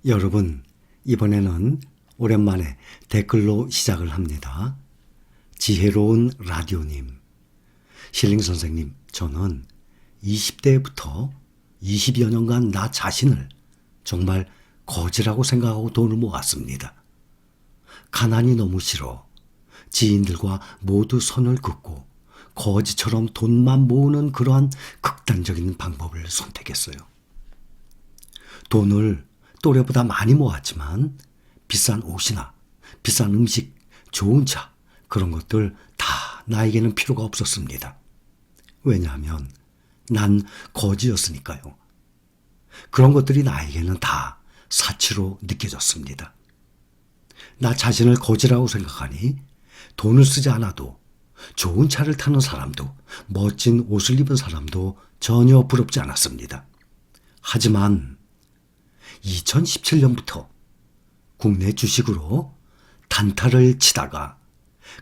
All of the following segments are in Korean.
여러분, 이번에는 오랜만에 댓글로 시작을 합니다. 지혜로운 라디오님, 실링 선생님, 저는 20대부터 20여 년간 나 자신을 정말 거지라고 생각하고 돈을 모았습니다. 가난이 너무 싫어 지인들과 모두 선을 긋고 거지처럼 돈만 모으는 그러한 극단적인 방법을 선택했어요. 돈을 또래보다 많이 모았지만 비싼 옷이나 비싼 음식, 좋은 차, 그런 것들 다 나에게는 필요가 없었습니다. 왜냐하면 난 거지였으니까요. 그런 것들이 나에게는 다 사치로 느껴졌습니다. 나 자신을 거지라고 생각하니 돈을 쓰지 않아도 좋은 차를 타는 사람도 멋진 옷을 입은 사람도 전혀 부럽지 않았습니다. 하지만 2017년부터 국내 주식으로 단타를 치다가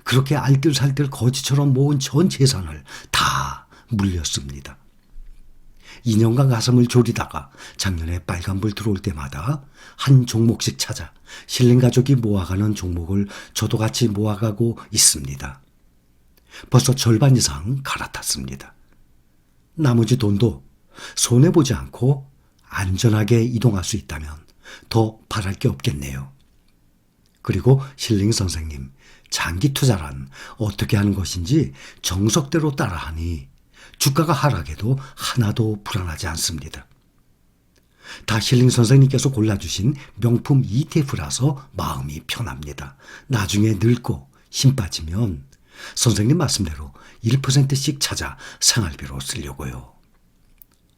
그렇게 알뜰살뜰 거지처럼 모은 전 재산을 다 물렸습니다. 2년간 가슴을 졸이다가 작년에 빨간불 들어올 때마다 한 종목씩 찾아 실린 가족이 모아가는 종목을 저도 같이 모아가고 있습니다. 벌써 절반 이상 갈아탔습니다. 나머지 돈도 손해보지 않고 안전하게 이동할 수 있다면 더 바랄 게 없겠네요. 그리고 실링 선생님, 장기 투자란 어떻게 하는 것인지 정석대로 따라하니 주가가 하락해도 하나도 불안하지 않습니다. 다 실링 선생님께서 골라주신 명품 ETF라서 마음이 편합니다. 나중에 늙고 힘 빠지면 선생님 말씀대로 1%씩 찾아 생활비로 쓰려고요.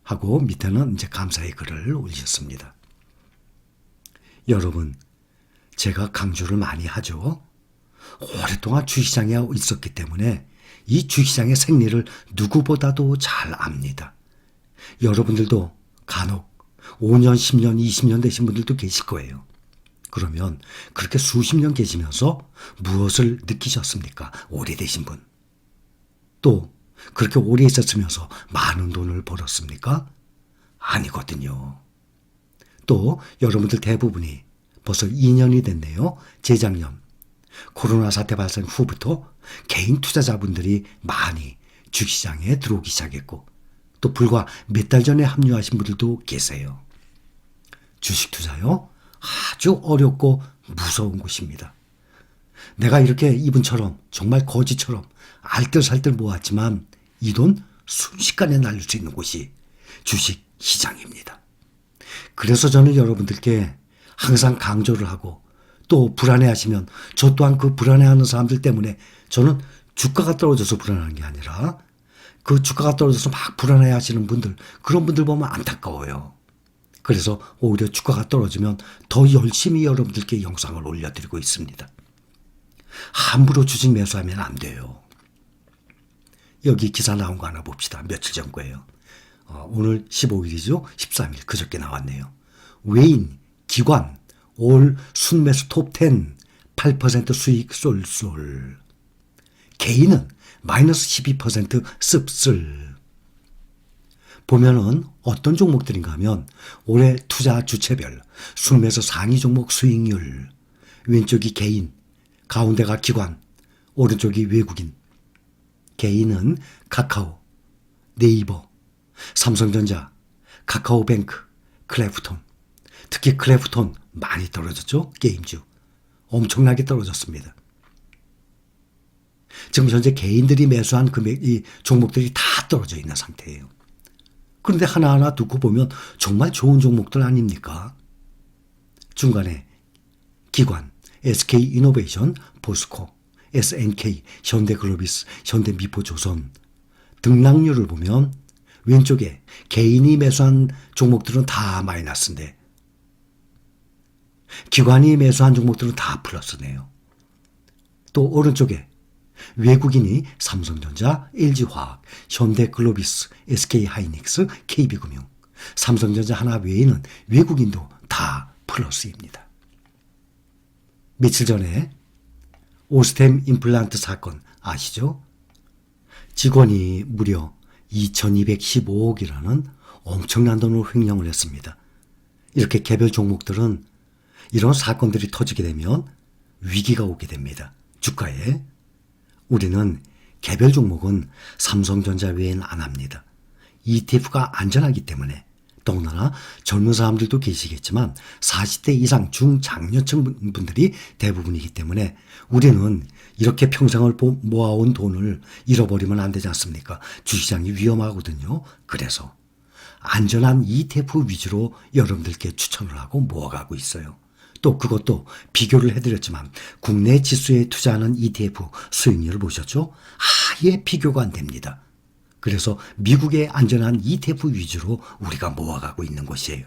하고 밑에는 이제 감사의 글을 올리셨습니다. 여러분, 제가 강조를 많이 하죠. 오랫동안 주식시장에 있었기 때문에 이 주식시장의 생리를 누구보다도 잘 압니다. 여러분들도 간혹 5년, 10년, 20년 되신 분들도 계실 거예요. 그러면 그렇게 수십 년 계시면서 무엇을 느끼셨습니까? 오래되신 분. 또 그렇게 오래 있었으면서 많은 돈을 벌었습니까? 아니거든요. 또 여러분들 대부분이 벌써 2년이 됐네요. 재작년 코로나 사태 발생 후부터 개인 투자자분들이 많이 주식시장에 들어오기 시작했고 또 불과 몇 달 전에 합류하신 분들도 계세요. 주식 투자요? 아주 어렵고 무서운 곳입니다. 내가 이렇게 이분처럼 정말 거지처럼 알뜰살뜰 모았지만 이 돈 순식간에 날릴 수 있는 곳이 주식 시장입니다. 그래서 저는 여러분들께 항상 강조를 하고 또 불안해하시면 저 또한 그 불안해하는 사람들 때문에 저는 주가가 떨어져서 불안한 게 아니라 그 주가가 떨어져서 막 불안해하시는 분들, 그런 분들 보면 안타까워요. 그래서 오히려 주가가 떨어지면 더 열심히 여러분들께 영상을 올려드리고 있습니다. 함부로 주식 매수하면 안 돼요. 여기 기사 나온 거 하나 봅시다. 며칠 전 거예요. 오늘 15일이죠. 13일 그저께 나왔네요. 외인, 기관, 올 순매수 톱10 8% 수익 쏠쏠. 개인은 마이너스 12% 씁쓸. 보면은 어떤 종목들인가 하면 올해 투자 주체별 순매수 상위 종목 수익률, 왼쪽이 개인, 가운데가 기관, 오른쪽이 외국인. 개인은 카카오, 네이버, 삼성전자, 카카오뱅크, 크래프톤. 특히 크래프톤 많이 떨어졌죠. 게임주 엄청나게 떨어졌습니다. 지금 현재 개인들이 매수한 이 종목들이 다 떨어져 있는 상태예요. 그런데 하나하나 두고 보면 정말 좋은 종목들 아닙니까? 중간에 기관, SK이노베이션, 포스코, SNK, 현대글로비스, 현대미포조선 등락률을 보면 왼쪽에 개인이 매수한 종목들은 다 마이너스인데 기관이 매수한 종목들은 다 플러스네요. 또 오른쪽에 외국인이 삼성전자, LG화학, 현대글로비스, SK하이닉스, KB금융, 삼성전자 하나 외에는 외국인도 다 플러스입니다. 며칠 전에 오스템 임플란트 사건 아시죠? 직원이 무려 2215억이라는 엄청난 돈을 횡령을 했습니다. 이렇게 개별 종목들은 이런 사건들이 터지게 되면 위기가 오게 됩니다. 주가에. 우리는 개별 종목은 삼성전자 외엔 안 합니다. ETF가 안전하기 때문에. 더군다나 젊은 사람들도 계시겠지만 40대 이상 중장년층 분들이 대부분이기 때문에 우리는 이렇게 평생을 모아온 돈을 잃어버리면 안 되지 않습니까? 주식시장이 위험하거든요. 그래서 안전한 ETF 위주로 여러분들께 추천을 하고 모아가고 있어요. 또 그것도 비교를 해드렸지만 국내 지수에 투자하는 ETF 수익률을 보셨죠? 아예 비교가 안 됩니다. 그래서 미국의 안전한 ETF 위주로 우리가 모아가고 있는 것이에요.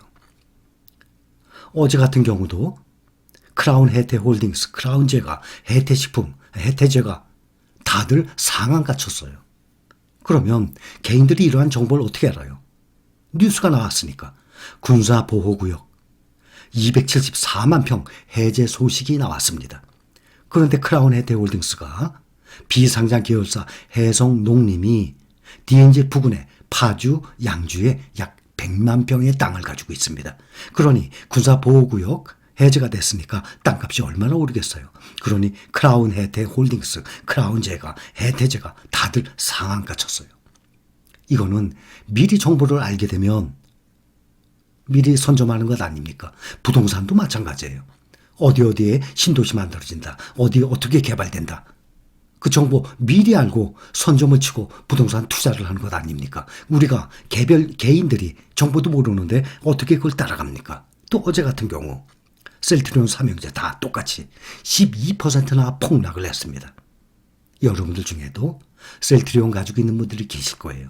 어제 같은 경우도 크라운 혜태홀딩스, 크라운제가, 혜태식품, 혜태제가 다들 상한가 쳤어요. 그러면 개인들이 이러한 정보를 어떻게 알아요? 뉴스가 나왔으니까. 군사보호구역 274만 평 해제 소식이 나왔습니다. 그런데 크라운 혜태홀딩스가 비상장 계열사 해성농림이 DNZ 부근의 파주, 양주에 약 100만 평의 땅을 가지고 있습니다. 그러니 군사보호구역 해제가 됐으니까 땅값이 얼마나 오르겠어요. 그러니 크라운 혜태홀딩스, 크라운제가, 혜태제가 다들 상한가 쳤어요. 이거는 미리 정보를 알게 되면 미리 선점하는 것 아닙니까? 부동산도 마찬가지예요. 어디에 신도시 만들어진다. 어디에 어떻게 개발된다. 그 정보 미리 알고 선점을 치고 부동산 투자를 하는 것 아닙니까? 우리가 개인들이 정보도 모르는데 어떻게 그걸 따라갑니까? 또 어제 같은 경우 셀트리온 삼형제 다 똑같이 12%나 폭락을 했습니다. 여러분들 중에도 셀트리온 가지고 있는 분들이 계실 거예요.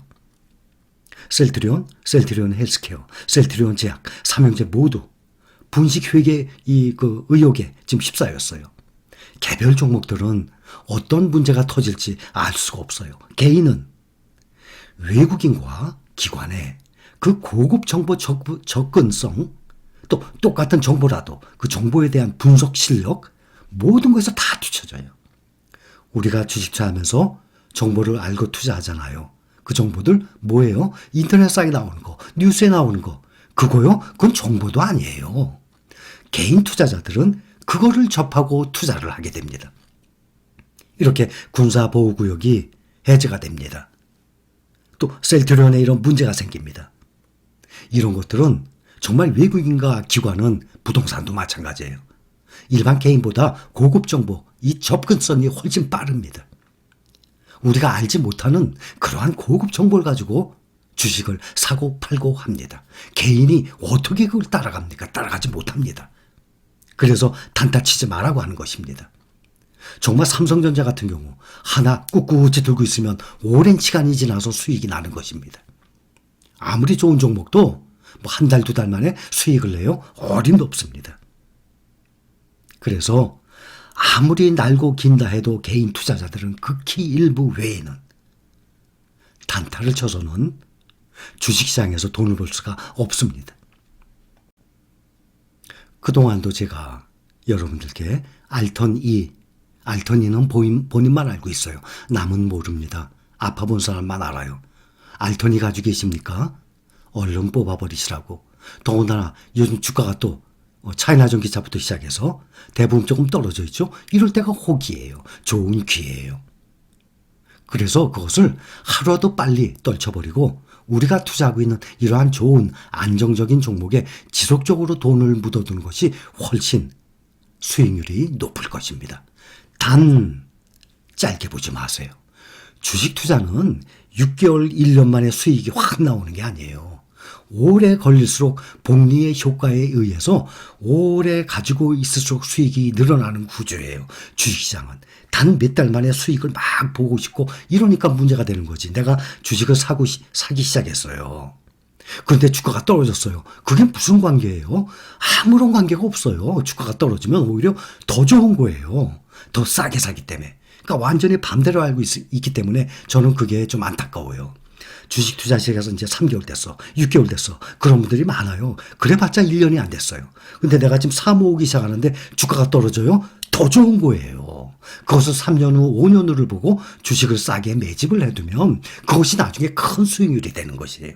셀트리온 헬스케어, 셀트리온 제약, 삼형제 모두 분식 회계 의혹에 지금 휩싸였어요. 개별 종목들은 어떤 문제가 터질지 알 수가 없어요. 개인은 외국인과 기관의 그 고급 정보 접근성, 또 똑같은 정보라도 그 정보에 대한 분석 실력, 모든 것에서 다 뒤처져요. 우리가 주식 투자하면서 정보를 알고 투자하잖아요. 그 정보들 뭐예요? 인터넷상에 나오는 거, 뉴스에 나오는 거. 그거요? 그건 정보도 아니에요. 개인 투자자들은 그거를 접하고 투자를 하게 됩니다. 이렇게 군사보호구역이 해제가 됩니다. 또 셀트리온에 이런 문제가 생깁니다. 이런 것들은 정말 외국인과 기관은 부동산도 마찬가지예요. 일반 개인보다 고급 정보, 이 접근성이 훨씬 빠릅니다. 우리가 알지 못하는 그러한 고급 정보를 가지고 주식을 사고 팔고 합니다. 개인이 어떻게 그걸 따라갑니까? 따라가지 못합니다. 그래서 단타치지 말라고 하는 것입니다. 정말 삼성전자 같은 경우 하나 꿋꿋이 들고 있으면 오랜 시간이 지나서 수익이 나는 것입니다. 아무리 좋은 종목도 한 달, 두 달 만에 수익을 내요? 어림도 없습니다. 그래서 아무리 날고 긴다 해도 개인 투자자들은 극히 일부 외에는 단타를 쳐서는 주식시장에서 돈을 벌 수가 없습니다. 그동안도 제가 여러분들께 알턴이는 본인만 알고 있어요. 남은 모릅니다. 아파본 사람만 알아요. 알턴이 가지고 계십니까? 얼른 뽑아버리시라고. 더군다나 요즘 주가가 또 차이나 전기차부터 시작해서 대부분 조금 떨어져 있죠. 이럴 때가 호기예요. 좋은 기회예요. 그래서 그것을 하루라도 빨리 떨쳐버리고 우리가 투자하고 있는 이러한 좋은 안정적인 종목에 지속적으로 돈을 묻어두는 것이 훨씬 수익률이 높을 것입니다. 단 짧게 보지 마세요. 주식 투자는 6개월, 1년 만에 수익이 확 나오는 게 아니에요. 오래 걸릴수록 복리의 효과에 의해서 오래 가지고 있을수록 수익이 늘어나는 구조예요. 주식시장은. 단 몇 달 만에 수익을 막 보고 싶고 이러니까 문제가 되는 거지. 내가 주식을 사기 시작했어요. 그런데 주가가 떨어졌어요. 그게 무슨 관계예요? 아무런 관계가 없어요. 주가가 떨어지면 오히려 더 좋은 거예요. 더 싸게 사기 때문에. 그러니까 완전히 반대로 알고 있기 때문에 저는 그게 좀 안타까워요. 주식 투자 시작해서 이제 3개월 됐어. 6개월 됐어. 그런 분들이 많아요. 그래봤자 1년이 안 됐어요. 근데 내가 지금 사 모으기 시작하는데 주가가 떨어져요? 더 좋은 거예요. 그것을 3년 후, 5년 후를 보고 주식을 싸게 매집을 해두면 그것이 나중에 큰 수익률이 되는 것이에요.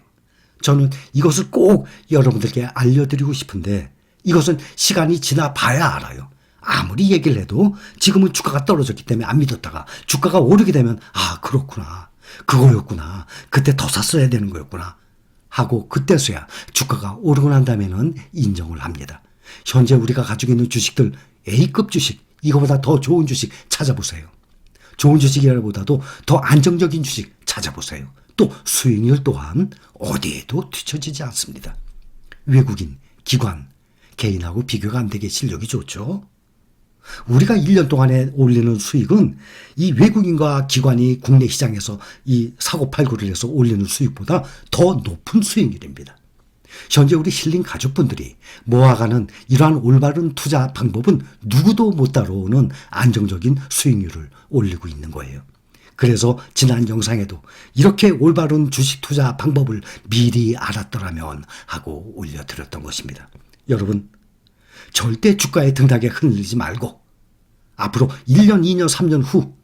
저는 이것을 꼭 여러분들께 알려드리고 싶은데 이것은 시간이 지나 봐야 알아요. 아무리 얘기를 해도 지금은 주가가 떨어졌기 때문에 안 믿었다가 주가가 오르게 되면 아, 그렇구나. 그거였구나. 그때 더 샀어야 되는 거였구나. 하고 그때서야 주가가 오르고 난 다음에는 인정을 합니다. 현재 우리가 가지고 있는 주식들 A급 주식, 이거보다 더 좋은 주식 찾아보세요. 좋은 주식이라보다도 더 안정적인 주식 찾아보세요. 또 수익률 또한 어디에도 뒤처지지 않습니다. 외국인, 기관, 개인하고 비교가 안 되게 실력이 좋죠. 우리가 1년 동안에 올리는 수익은 이 외국인과 기관이 국내 시장에서 이 사고팔고를 해서 올리는 수익보다 더 높은 수익률입니다. 현재 우리 힐링 가족분들이 모아가는 이러한 올바른 투자 방법은 누구도 못 따라오는 안정적인 수익률을 올리고 있는 거예요. 그래서 지난 영상에도 이렇게 올바른 주식 투자 방법을 미리 알았더라면 하고 올려드렸던 것입니다. 여러분, 절대 주가의 등락에 흔들리지 말고 앞으로 1년, 2년, 3년 후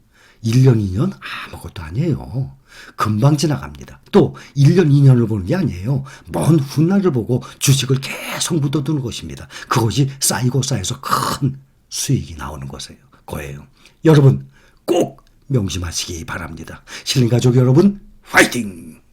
1년, 2년 아무것도 아니에요. 금방 지나갑니다. 또 1년, 2년을 보는 게 아니에요. 먼 훗날을 보고 주식을 계속 묻어두는 것입니다. 그것이 쌓이고 쌓여서 큰 수익이 나오는 거예요. 여러분 꼭 명심하시기 바랍니다. 힐링가족 여러분, 화이팅!